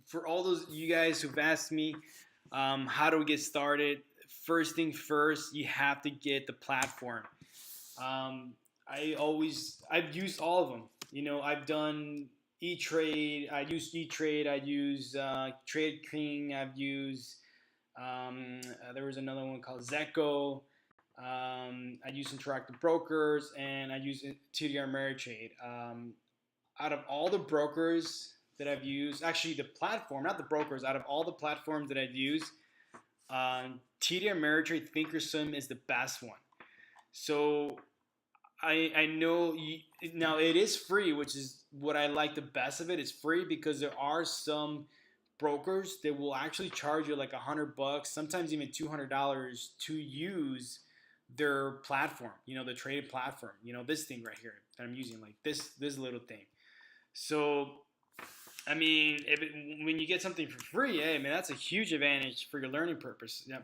For all those you guys who've asked me, how do we get started? First thing first, you have to get the platform. I've used all of them. I've done E-Trade. I use E-Trade. I use Trade King. I've used. There was another one called Zecco. I use Interactive Brokers, and I use TDR Ameritrade. Out of all the brokers that I've used, actually the platform, not the brokers, out of all the platforms that I've used, TD Ameritrade Thinkorswim is the best one. So I know now it is free, which is what I like the best of it. It's free because there are some brokers that will actually charge you like $100, sometimes even $200 to use their platform. The traded platform. This thing right here that I'm using, like this little thing. So I mean, when you get something for free, hey man, that's a huge advantage for your learning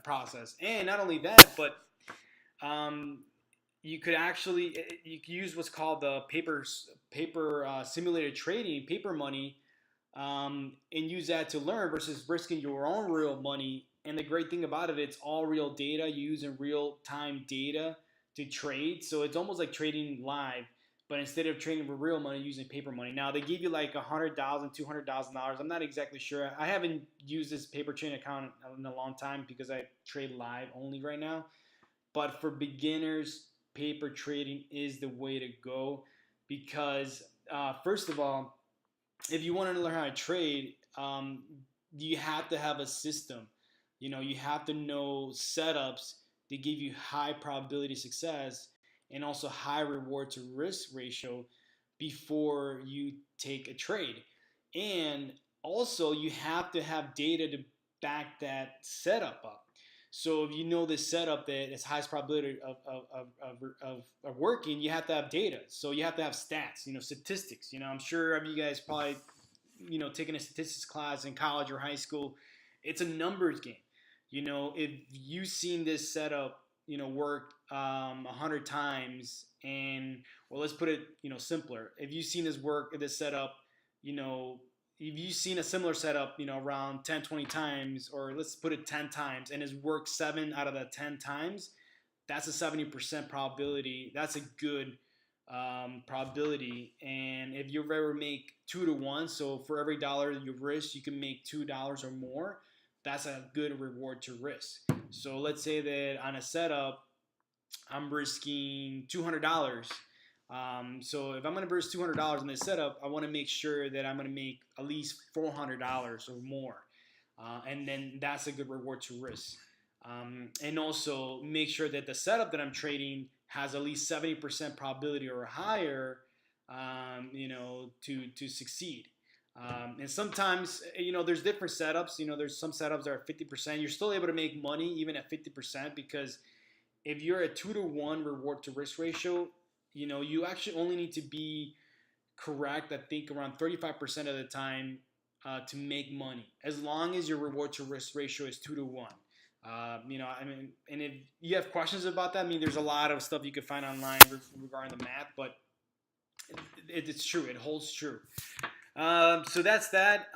process. And not only that, but you could actually you could use what's called the paper simulated trading, paper money, and use that to learn versus risking your own real money. And the great thing about it, it's all real data. You're using real time data to trade, so it's almost like trading live. But instead of trading for real money, using paper money. Now they give you like $100,000, $200,000. I'm not exactly sure. I haven't used this paper trading account in a long time because I trade live only right now. But for beginners, paper trading is the way to go because first of all, if you want to learn how to trade, you have to have a system. You have to know setups that give you high probability success and also high reward to risk ratio before you take a trade. And also, you have to have data to back that setup up. So if you know this setup that is highest probability of working, you have to have data. So you have to have stats, statistics. I'm sure you guys probably, taking a statistics class in college or high school. It's a numbers game. If you've seen this setup, work 100 times, and well, let's put it, simpler. If you've seen this setup, if you've seen a similar setup, around 10, 20 times, or let's put it 10 times, and it's worked 7 out of the 10 times, that's a 70% probability. That's a good probability. And if you ever make 2 to 1, so for every dollar you risk, you can make $2 or more. That's a good reward to risk. So let's say that on a setup, I'm risking $200. So if I'm going to risk $200 in this setup, I want to make sure that I'm going to make at least $400 or more. And then that's a good reward to risk. And also make sure that the setup that I'm trading has at least 70% probability or higher, to succeed. And sometimes, there's different setups. There's some setups that are 50%. You're still able to make money even at 50% because if you're at 2 to 1 reward to risk ratio, you actually only need to be correct, I think, around 35% of the time to make money, as long as your reward to risk ratio is 2 to 1. And if you have questions about that, there's a lot of stuff you can find online regarding the math, but it's true. It holds true. So that's that.